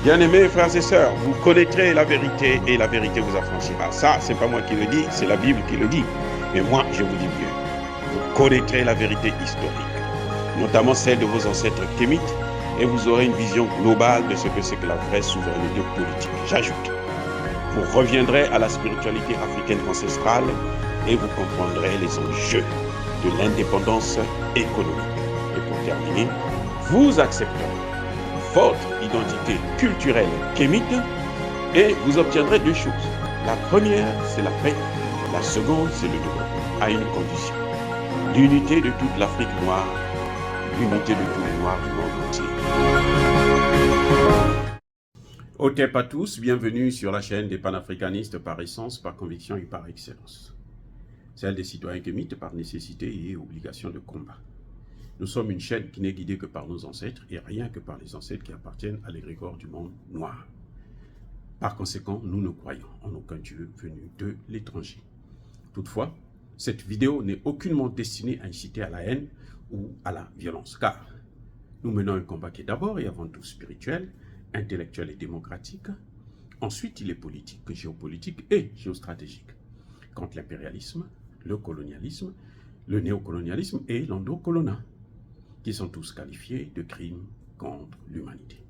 Bien-aimés frères et sœurs, vous connaîtrez la vérité et la vérité vous affranchira. Ça, c'est pas moi qui le dis, c'est la Bible qui le dit. Mais moi, je vous dis mieux. Vous connaîtrez la vérité historique, notamment celle de vos ancêtres kémites, et vous aurez une vision globale de ce que c'est que la vraie souveraineté politique. J'ajoute, vous reviendrez à la spiritualité africaine ancestrale et vous comprendrez les enjeux de l'indépendance économique. Et pour terminer, vous accepterez votre identité culturelle kémite et vous obtiendrez deux choses. La première, c'est la paix. La seconde, c'est le développement, à une condition. L'unité de toute l'Afrique noire, l'unité de tous les Noirs du monde entier. Otep à tous, bienvenue sur la chaîne des panafricanistes par essence, par conviction et par excellence. Celle des citoyens kémites par nécessité et obligation de combat. Nous sommes une chaîne qui n'est guidée que par nos ancêtres et rien que par les ancêtres qui appartiennent à l'égrégore du monde noir. Par conséquent, nous ne croyons en aucun Dieu venu de l'étranger. Toutefois, cette vidéo n'est aucunement destinée à inciter à la haine ou à la violence, car nous menons un combat qui est d'abord et avant tout spirituel, intellectuel et démocratique. Ensuite, il est politique, géopolitique et géostratégique, contre l'impérialisme, le colonialisme, le néocolonialisme et l'endocolonat, qui sont tous qualifiés de crimes contre l'humanité.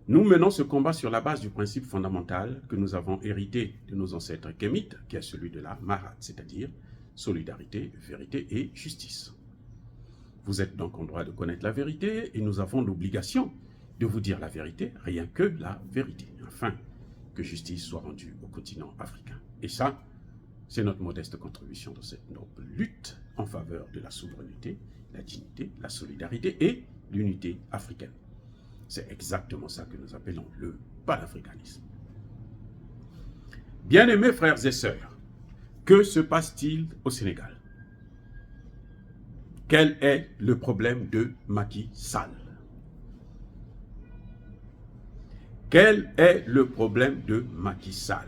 Nous menons ce combat sur la base du principe fondamental que nous avons hérité de nos ancêtres kémites, qui est celui de la Marat, c'est-à-dire solidarité, vérité et justice. Vous êtes donc en droit de connaître la vérité et nous avons l'obligation de vous dire la vérité, rien que la vérité, afin que justice soit rendue au continent africain. Et ça, c'est notre modeste contribution dans cette noble lutte en faveur de la souveraineté, la dignité, la solidarité et l'unité africaine. C'est exactement ça que nous appelons le panafricanisme. Bien-aimés frères et sœurs, que se passe-t-il au Sénégal? Quel est le problème de Macky Sall? Quel est le problème de Macky Sall?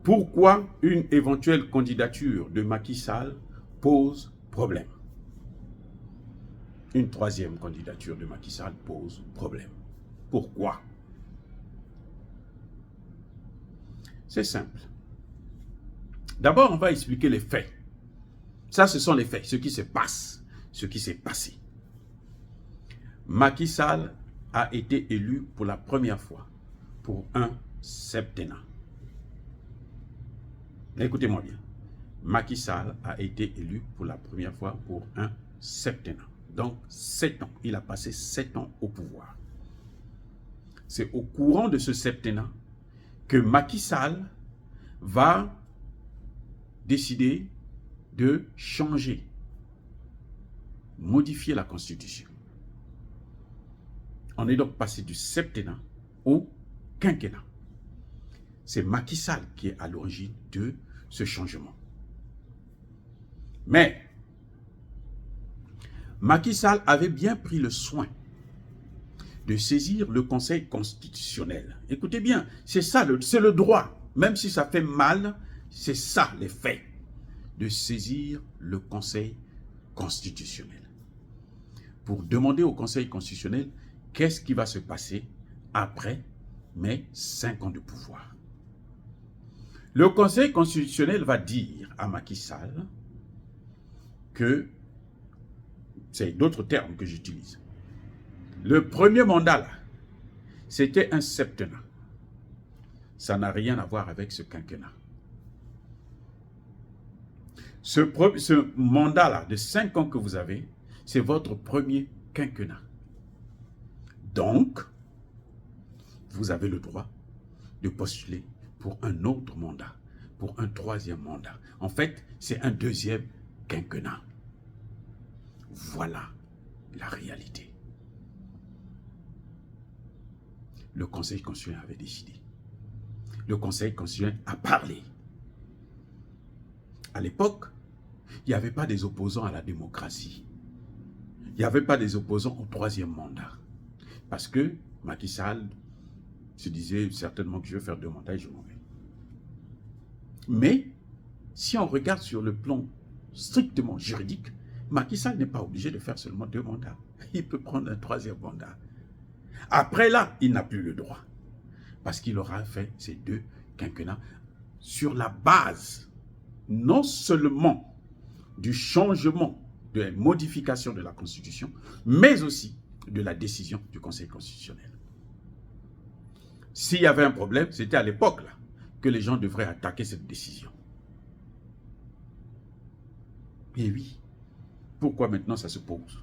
Pourquoi une éventuelle candidature de Macky Sall pose problème? Une troisième candidature de Macky Sall pose problème. Pourquoi? C'est simple. D'abord, on va expliquer les faits. Ça, ce sont les faits, ce qui se passe, ce qui s'est passé. Macky Sall a été élu pour la première fois pour un septennat. Écoutez-moi bien. Macky Sall a été élu pour la première fois pour un septennat. Donc, 7 ans. Il a passé 7 ans au pouvoir. C'est au courant de ce septennat que Macky Sall va décider de changer, modifier la Constitution. On est donc passé du septennat au quinquennat. C'est Macky Sall qui est à l'origine de ce changement. Mais Macky Sall avait bien pris le soin de saisir le Conseil constitutionnel. Écoutez bien, c'est ça, c'est le droit. Même si ça fait mal, c'est ça les faits. De saisir le Conseil constitutionnel. Pour demander au Conseil constitutionnel qu'est-ce qui va se passer après mes 5 ans de pouvoir. Le Conseil constitutionnel va dire à Macky Sall que, c'est d'autres termes que j'utilise, le premier mandat là, c'était un septennat. Ça n'a rien à voir avec ce quinquennat. Ce mandat là de 5 ans que vous avez, c'est votre premier quinquennat. Donc, vous avez le droit de postuler pour un autre mandat, pour un troisième mandat. En fait, c'est un deuxième quinquennat. Voilà la réalité. Le Conseil constitutionnel avait décidé. Le Conseil constitutionnel a parlé. À l'époque, il n'y avait pas des opposants à la démocratie. Il n'y avait pas des opposants au troisième mandat. Parce que Macky Sall se disait certainement que je vais faire 2 mandats et je m'en vais. Mais, si on regarde sur le plan strictement juridique, Macky Sall n'est pas obligé de faire seulement 2 mandats. Il peut prendre un 3e mandat. Après là, il n'a plus le droit. Parce qu'il aura fait ces 2 quinquennats sur la base, non seulement du changement, de la modification de la Constitution, mais aussi de la décision du Conseil constitutionnel. S'il y avait un problème, c'était à l'époque là que les gens devraient attaquer cette décision. Et oui, pourquoi maintenant ça se pose?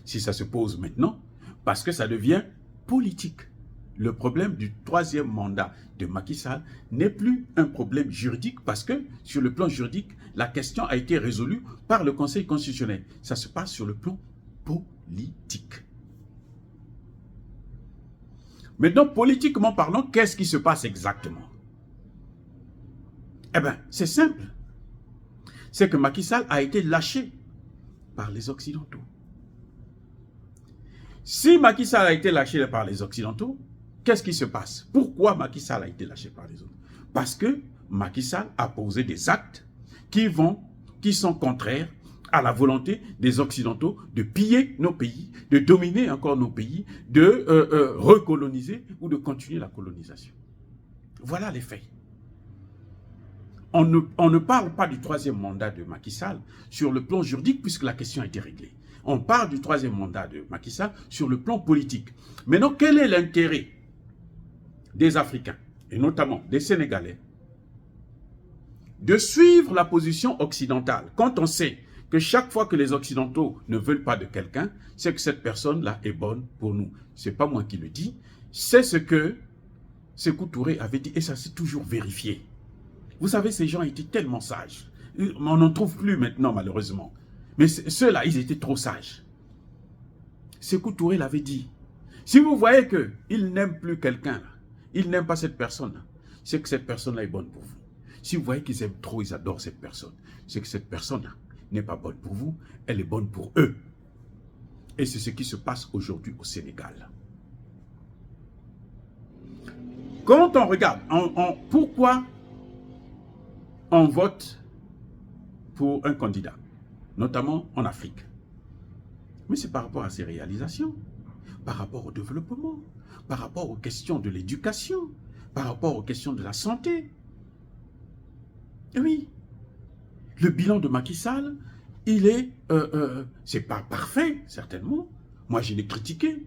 Si ça se pose maintenant, parce que ça devient politique. Le problème du 3e mandat de Macky Sall n'est plus un problème juridique parce que sur le plan juridique, la question a été résolue par le Conseil constitutionnel. Ça se passe sur le plan politique. Maintenant, politiquement parlant, qu'est-ce qui se passe exactement? Eh bien, c'est simple. C'est que Macky Sall a été lâché par les Occidentaux. Si Macky Sall a été lâché par les Occidentaux, qu'est-ce qui se passe? Pourquoi Macky Sall a été lâché par les autres? Parce que Macky Sall a posé des actes qui sont contraires à la volonté des Occidentaux de piller nos pays, de dominer encore nos pays, de recoloniser ou de continuer la colonisation. Voilà les faits. On ne parle pas du 3e mandat de Macky Sall sur le plan juridique puisque la question a été réglée. On parle du 3e mandat de Macky Sall sur le plan politique. Maintenant, quel est l'intérêt des Africains, et notamment des Sénégalais, de suivre la position occidentale quand on sait que chaque fois que les Occidentaux ne veulent pas de quelqu'un, c'est que cette personne-là est bonne pour nous. Ce n'est pas moi qui le dis, c'est ce que Sékou Touré avait dit, et ça s'est toujours vérifié. Vous savez, ces gens étaient tellement sages. On n'en trouve plus maintenant, malheureusement. Mais ceux-là, ils étaient trop sages. Sékou Touré l'avait dit. Si vous voyez qu'il n'aime plus quelqu'un, il n'aime pas cette personne, c'est que cette personne-là est bonne pour vous. Si vous voyez qu'ils aiment trop, ils adorent cette personne, c'est que cette personne-là n'est pas bonne pour vous, elle est bonne pour eux. Et c'est ce qui se passe aujourd'hui au Sénégal. Quand on regarde, pourquoi on vote pour un candidat, notamment en Afrique? Mais c'est par rapport à ses réalisations, par rapport au développement, par rapport aux questions de l'éducation, par rapport aux questions de la santé. Et oui, le bilan de Macky Sall, il est, c'est pas parfait, certainement. Moi, je l'ai critiqué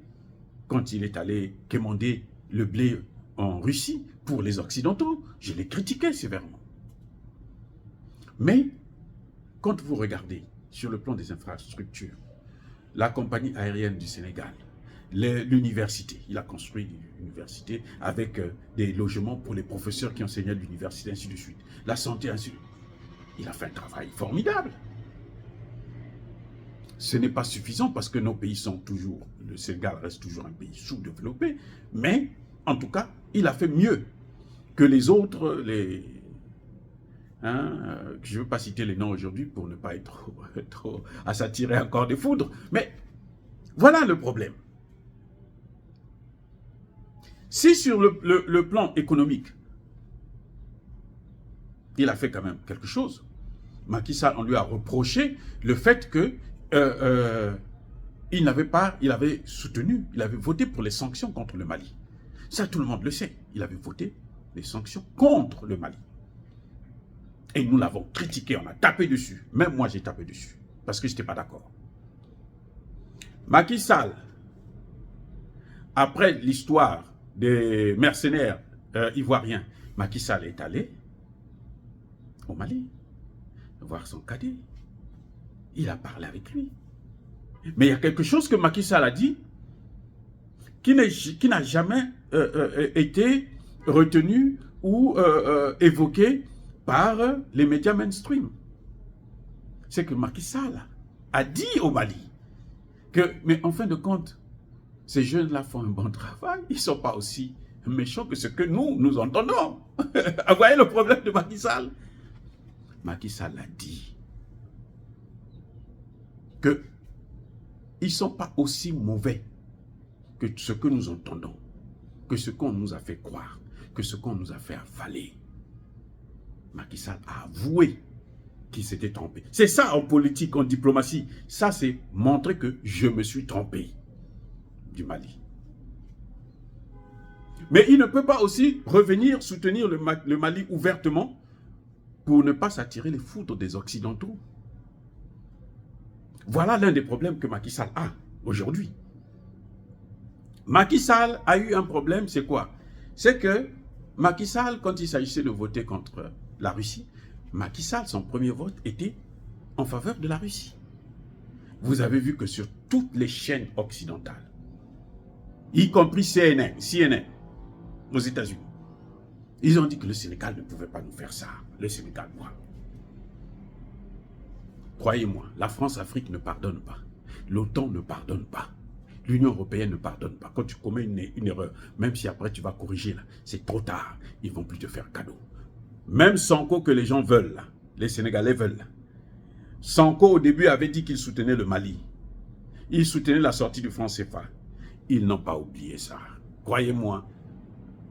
quand il est allé quémander le blé en Russie pour les Occidentaux. Je l'ai critiqué sévèrement. Mais, quand vous regardez sur le plan des infrastructures, la compagnie aérienne du Sénégal, l'université, il a construit une université avec des logements pour les professeurs qui enseignaient à l'université, ainsi de suite. La santé, ainsi de suite. Il a fait un travail formidable. Ce n'est pas suffisant parce que nos pays sont toujours, le Sénégal reste toujours un pays sous-développé, mais en tout cas, il a fait mieux que les autres, je ne veux pas citer les noms aujourd'hui pour ne pas être trop à s'attirer encore des foudres, mais voilà le problème. Si sur le plan économique, il a fait quand même quelque chose, Macky Sall, on lui a reproché le fait que il avait soutenu, il avait voté pour les sanctions contre le Mali. Ça, tout le monde le sait. Il avait voté les sanctions contre le Mali. Et nous l'avons critiqué, on a tapé dessus. Même moi, j'ai tapé dessus, parce que je n'étais pas d'accord. Macky Sall, après l'histoire des mercenaires ivoiriens, Macky Sall est allé au Mali, voir son cadet. Il a parlé avec lui. Mais il y a quelque chose que Macky Sall a dit qui n'a jamais été retenu ou évoqué par les médias mainstream. C'est que Macky Sall a dit au Mali que, mais en fin de compte, ces jeunes-là font un bon travail, ils ne sont pas aussi méchants que ce que nous entendons. Vous voyez le problème de Macky Sall? Macky Sall a dit qu'ils ne sont pas aussi mauvais que ce que nous entendons, que ce qu'on nous a fait croire, que ce qu'on nous a fait avaler. Macky Sall a avoué qu'il s'était trompé. C'est ça en politique, en diplomatie. Ça, c'est montrer que je me suis trompé du Mali. Mais il ne peut pas aussi revenir soutenir le Mali ouvertement pour ne pas s'attirer les foudres des Occidentaux. Voilà l'un des problèmes que Macky Sall a aujourd'hui. Macky Sall a eu un problème, c'est quoi? C'est que Macky Sall, quand il s'agissait de voter contre la Russie, Macky Sall, son premier vote était en faveur de la Russie. Vous avez vu que sur toutes les chaînes occidentales, y compris CNN aux États-Unis, ils ont dit que le Sénégal ne pouvait pas nous faire ça. Le Sénégal, moi. Croyez-moi, la France-Afrique ne pardonne pas. L'OTAN ne pardonne pas. L'Union européenne ne pardonne pas. Quand tu commets une erreur, même si après tu vas corriger, là, c'est trop tard. Ils ne vont plus te faire cadeau. Même Sanko que les gens veulent, là, les Sénégalais veulent. Là. Sanko, au début, avait dit qu'il soutenait le Mali. Il soutenait la sortie du franc CFA. Ils n'ont pas oublié ça. Croyez-moi,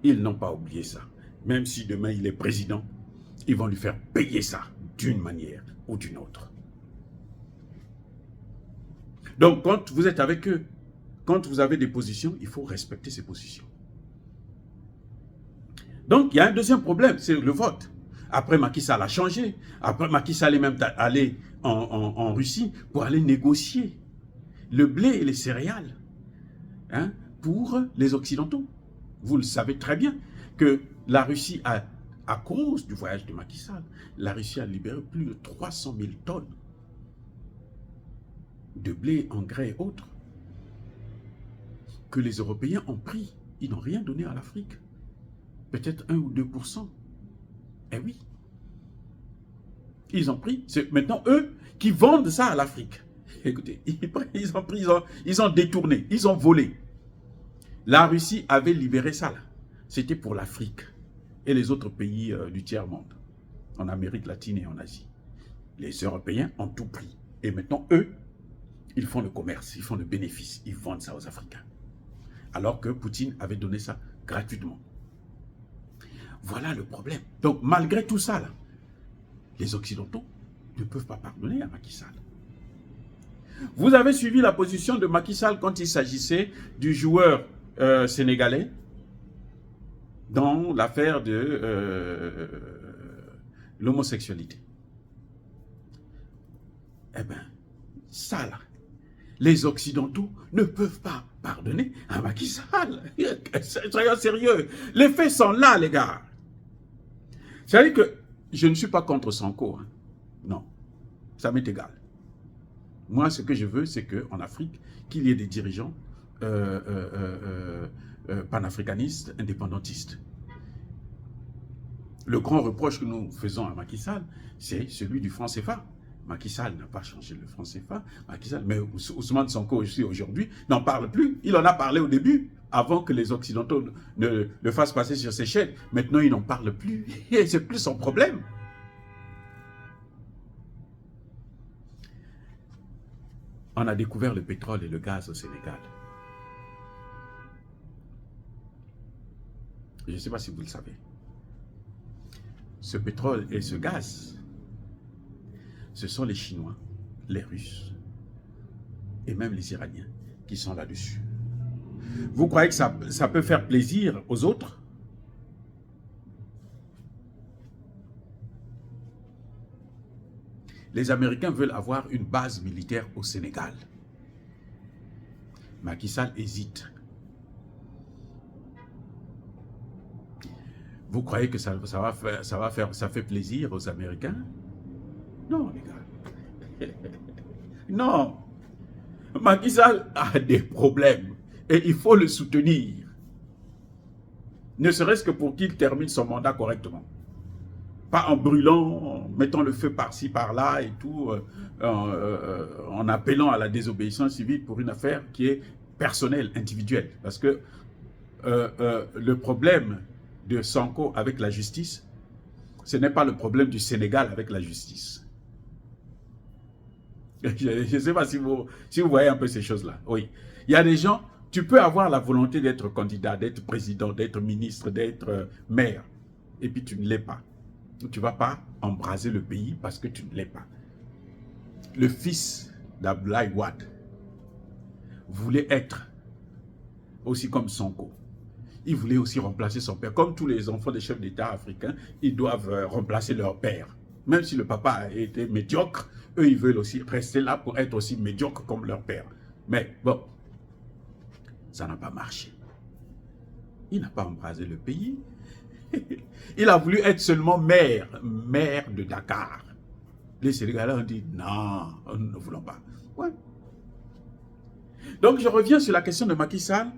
ils n'ont pas oublié ça. Même si demain il est président, ils vont lui faire payer ça d'une manière ou d'une autre. Donc, quand vous êtes avec eux, quand vous avez des positions, il faut respecter ces positions. Donc, il y a un deuxième problème, c'est le vote. Après, Macky Sall a changé. Après, Macky Sall est même allé en Russie pour aller négocier le blé et les céréales pour les Occidentaux. Vous le savez très bien que la Russie à cause du voyage de Macky Sall, la Russie a libéré plus de 300 000 tonnes de blé, engrais et autres que les Européens ont pris. Ils n'ont rien donné à l'Afrique. Peut-être 1 ou 2%. Eh oui. Ils ont pris. C'est maintenant eux qui vendent ça à l'Afrique. Écoutez, ils ont détourné, ils ont volé. La Russie avait libéré ça là. C'était pour l'Afrique et les autres pays du tiers-monde, en Amérique latine et en Asie. Les Européens ont tout pris. Et maintenant, eux, ils font le commerce, ils font le bénéfice, ils vendent ça aux Africains. Alors que Poutine avait donné ça gratuitement. Voilà le problème. Donc, malgré tout ça, là, les Occidentaux ne peuvent pas pardonner à Macky Sall. Vous avez suivi la position de Macky Sall quand il s'agissait du joueur sénégalais dans l'affaire de l'homosexualité. Eh bien, ça là, les Occidentaux ne peuvent pas pardonner à Macky Sall. Soyons sérieux. Les faits sont là, les gars. C'est-à-dire que je ne suis pas contre Sanko. Hein. Non, ça m'est égal. Moi, ce que je veux, c'est qu'en Afrique, qu'il y ait des dirigeants panafricanistes, indépendantistes. Le grand reproche que nous faisons à Macky Sall, c'est celui du franc CFA. Macky Sall n'a pas changé le franc CFA. Macky Sall, mais Ousmane Sonko aussi aujourd'hui n'en parle plus. Il en a parlé au début, avant que les Occidentaux ne le fassent passer sur ses chaînes. Maintenant, il n'en parle plus. Et c'est plus son problème. On a découvert le pétrole et le gaz au Sénégal. Je ne sais pas si vous le savez. Ce pétrole et ce gaz, ce sont les Chinois, les Russes et même les Iraniens qui sont là-dessus. Vous croyez que ça peut faire plaisir aux autres? Les Américains veulent avoir une base militaire au Sénégal. Macky Sall hésite. Vous croyez que ça fait plaisir aux Américains? Non, les gars. Non. Macky Sall a des problèmes et il faut le soutenir. Ne serait-ce que pour qu'il termine son mandat correctement. Pas en brûlant, en mettant le feu par-ci, par-là et tout, en appelant à la désobéissance civile pour une affaire qui est personnelle, individuelle. Parce que le problème de Sanko avec la justice, ce n'est pas le problème du Sénégal avec la justice. Je ne sais pas si vous voyez un peu ces choses-là. Oui. Il y a des gens, tu peux avoir la volonté d'être candidat, d'être président, d'être ministre, d'être maire, et puis tu ne l'es pas. tu ne vas pas embraser le pays parce que tu ne l'es pas. Le fils d'Abdoulaye Wade voulait être aussi comme Sonko. Il voulait aussi remplacer son père. Comme tous les enfants des chefs d'État africains, ils doivent remplacer leur père. Même si le papa a été médiocre, eux, ils veulent aussi rester là pour être aussi médiocres comme leur père. Mais bon, ça n'a pas marché. Il n'a pas embrasé le pays. Il a voulu être seulement maire de Dakar. Les Sénégalais ont dit non, nous ne voulons pas. Ouais. Donc je reviens sur la question de Macky Sall.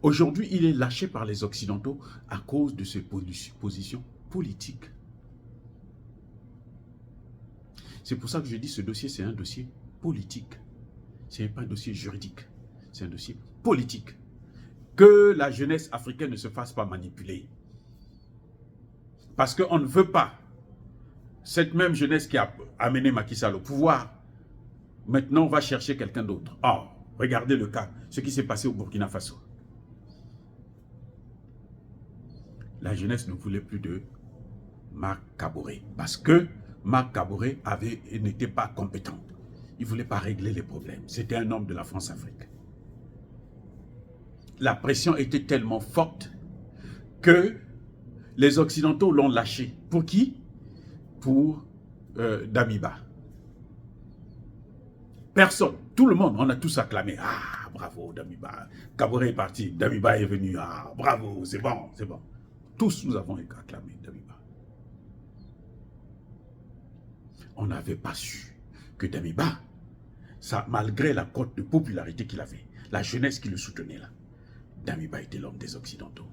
Aujourd'hui, il est lâché par les Occidentaux à cause de ses positions politiques. C'est pour ça que je dis que ce dossier, c'est un dossier politique. Ce n'est pas un dossier juridique. C'est un dossier politique. Que la jeunesse africaine ne se fasse pas manipuler. Parce qu'on ne veut pas cette même jeunesse qui a amené Macky Sall au pouvoir. Maintenant, on va chercher quelqu'un d'autre. Oh, regardez le cas, ce qui s'est passé au Burkina Faso. La jeunesse ne voulait plus de Marc Kaboré parce que Marc Kaboré n'était pas compétent. Il ne voulait pas régler les problèmes. C'était un homme de la France-Afrique. La pression était tellement forte que les Occidentaux l'ont lâché. Pour qui? Pour Damiba. Personne, tout le monde, on a tous acclamé. Ah, bravo Damiba. Kaboré est parti, Damiba est venu. Ah, bravo, c'est bon, c'est bon. Tous nous avons acclamé Damiba. On n'avait pas su que Damiba, ça, malgré la cote de popularité qu'il avait, la jeunesse qui le soutenait là, Damiba était l'homme des Occidentaux.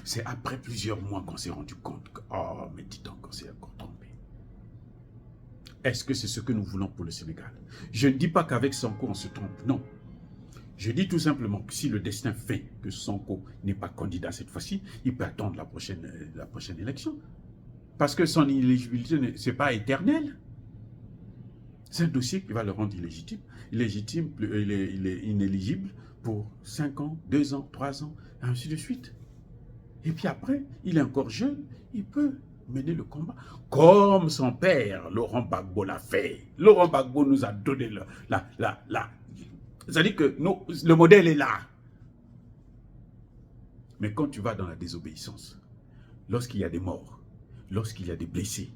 C'est après plusieurs mois qu'on s'est rendu compte que, oh, mais dis donc, on s'est encore trompé. Est-ce que c'est ce que nous voulons pour le Sénégal? Je ne dis pas qu'avec Sonko, on se trompe, non. Je dis tout simplement que si le destin fait que Sonko n'est pas candidat cette fois-ci, il peut attendre la prochaine élection. Parce que son inéligibilité, ce n'est pas éternel. C'est un dossier qui va le rendre illégitime. Il est inéligible pour 5 ans, 2 ans, 3 ans, et ainsi de suite. Et puis après, il est encore jeune, il peut mener le combat. Comme son père, Laurent Gbagbo, l'a fait. Laurent Gbagbo nous a donné c'est-à-dire que le modèle est là. Mais quand tu vas dans la désobéissance, lorsqu'il y a des morts, lorsqu'il y a des blessés,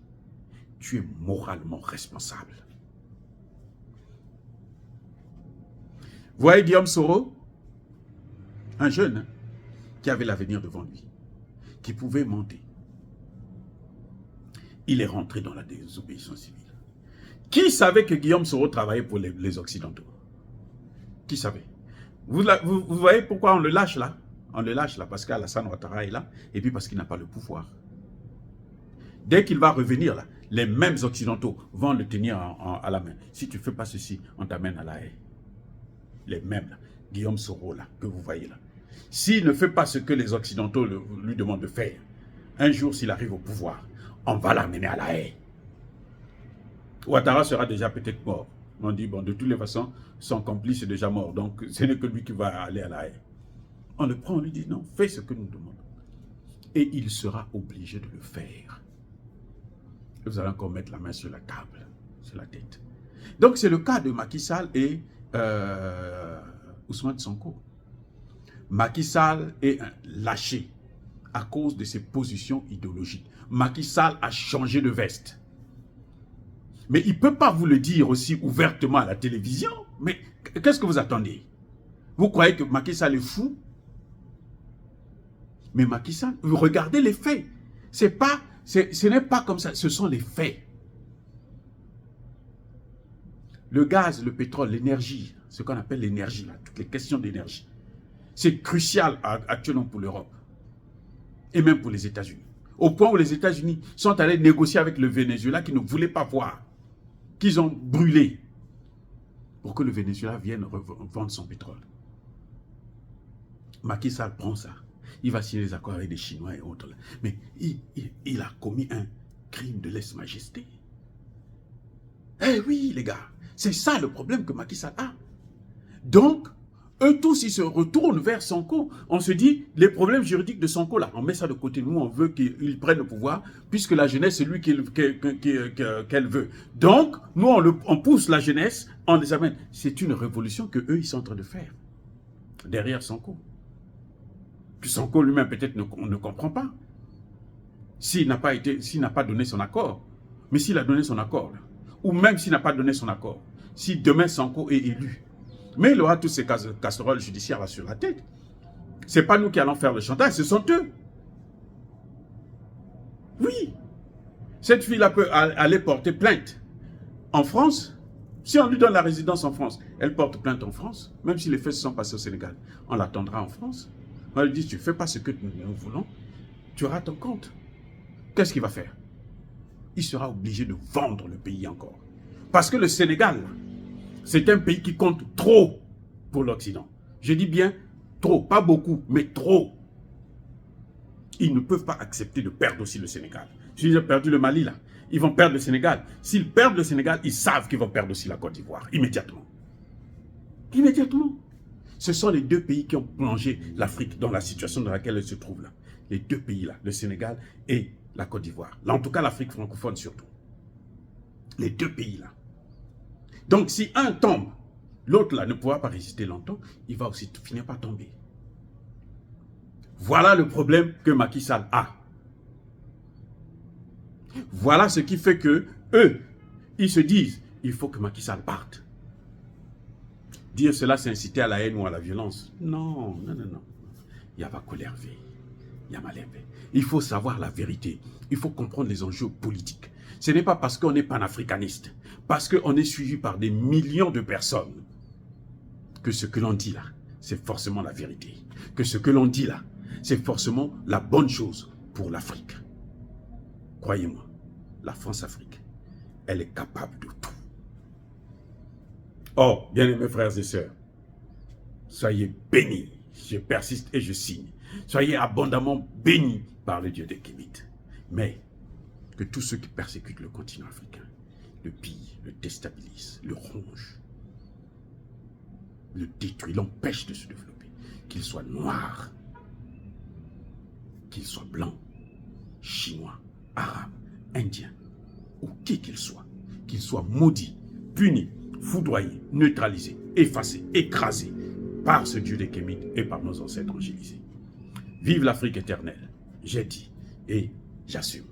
tu es moralement responsable. Vous voyez Guillaume Soro, un jeune hein, qui avait l'avenir devant lui, qui pouvait monter. Il est rentré dans la désobéissance civile. Qui savait que Guillaume Soro travaillait pour les Occidentaux? Qui savait? Vous voyez pourquoi on le lâche là? On le lâche là parce qu'Alassane Ouattara est là et puis parce qu'il n'a pas le pouvoir. Dès qu'il va revenir là, les mêmes Occidentaux vont le tenir à la main. Si tu ne fais pas ceci, on t'amène à la haie. Les mêmes là, Guillaume Soro là, que vous voyez là. S'il ne fait pas ce que les Occidentaux lui demandent de faire, un jour s'il arrive au pouvoir, on va l'amener à la haie. Ouattara sera déjà peut-être mort. On dit, bon, de toutes les façons, son complice est déjà mort, donc ce n'est que lui qui va aller à la haie. On le prend, on lui dit, non, fais ce que nous demandons. Et il sera obligé de le faire. Et vous allez encore mettre la main sur la table, sur la tête. Donc c'est le cas de Macky Sall et Ousmane Sonko. Macky Sall est lâché à cause de ses positions idéologiques. Macky Sall a changé de veste. Mais il ne peut pas vous le dire aussi ouvertement à la télévision. Mais qu'est-ce que vous attendez? Vous croyez que Macky Sall est fou? Mais Macky Sall, regardez les faits. Ce n'est pas comme ça, ce sont les faits. Le gaz, le pétrole, l'énergie, ce qu'on appelle l'énergie, toutes les questions d'énergie, c'est crucial actuellement pour l'Europe. Et même pour les États-Unis. Au point où les États-Unis sont allés négocier avec le Venezuela qui ne voulait pas voir, qu'ils ont brûlé pour que le Venezuela vienne vendre son pétrole. Macky Sall prend ça. Il va signer des accords avec les Chinois et autres. Mais il a commis un crime de lèse-majesté. Eh oui, les gars, c'est ça le problème que Macky Sall a. Donc, eux tous, ils se retournent vers Sonko. On se dit, les problèmes juridiques de Sonko, là, on met ça de côté. Nous, on veut qu'il prenne le pouvoir, puisque la jeunesse, c'est lui qu'elle veut. Donc, nous, on pousse la jeunesse, on les amène. C'est une révolution qu'eux, ils sont en train de faire, derrière Sonko. Que Sonko lui-même, peut-être, ne comprend pas. S'il n'a pas donné son accord. Mais s'il a donné son accord, là, ou même s'il n'a pas donné son accord, si demain Sonko est élu, mais il aura toutes ces casseroles judiciaires là sur la tête. Ce n'est pas nous qui allons faire le chantage, ce sont eux. Oui. Cette fille-là peut aller porter plainte en France. Si on lui donne la résidence en France, elle porte plainte en France, même si les faits se sont passés au Sénégal. On l'attendra en France. On lui dit, tu ne fais pas ce que nous voulons, tu auras ton compte. Qu'est-ce qu'il va faire? Il sera obligé de vendre le pays encore. Parce que le Sénégal, c'est un pays qui compte trop pour l'Occident. Je dis bien trop, pas beaucoup, mais trop. Ils ne peuvent pas accepter de perdre aussi le Sénégal. S'ils ont perdu le Mali, là, ils vont perdre le Sénégal. S'ils perdent le Sénégal, ils savent qu'ils vont perdre aussi la Côte d'Ivoire, immédiatement. Immédiatement. Ce sont les deux pays qui ont plongé l'Afrique dans la situation dans laquelle elle se trouve là. Les deux pays-là, le Sénégal et la Côte d'Ivoire. Là, en tout cas, l'Afrique francophone surtout. Les deux pays-là. Donc, si un tombe, l'autre là ne pourra pas résister longtemps, il va aussi finir par tomber. Voilà le problème que Macky Sall a. Voilà ce qui fait que eux, ils se disent, il faut que Macky Sall parte. Dire cela, c'est inciter à la haine ou à la violence. Non, non, non, non. Il n'y a pas colère. Il y a malheur. Il faut savoir la vérité. Il faut comprendre les enjeux politiques. Ce n'est pas parce qu'on est panafricaniste, parce qu'on est suivi par des millions de personnes, que ce que l'on dit là, c'est forcément la vérité. Que ce que l'on dit là, c'est forcément la bonne chose pour l'Afrique. Croyez-moi, la France-Afrique, elle est capable de tout. Oh, bien-aimés frères et sœurs, soyez bénis, je persiste et je signe. Soyez abondamment bénis par le Dieu des Kémites. Mais que tous ceux qui persécutent le continent africain, le pillent, le déstabilisent, le rongent, le détruisent, l'empêchent de se développer, qu'il soit noir, qu'il soit blanc, chinois, arabe, indien, ou qui qu'il soit maudit, puni, foudroyé, neutralisé, effacé, écrasé par ce Dieu des Kémites et par nos ancêtres angélisés. Vive l'Afrique éternelle, j'ai dit et j'assume.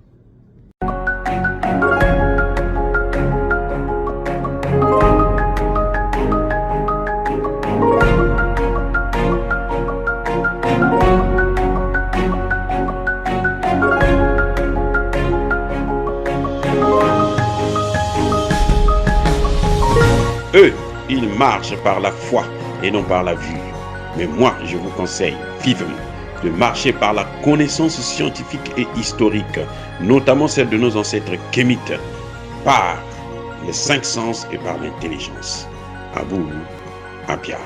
Eux, ils marchent par la foi et non par la vue. Mais moi, je vous conseille vivement de marcher par la connaissance scientifique et historique, notamment celle de nos ancêtres kémites, par les 5 sens et par l'intelligence. Abou Apia.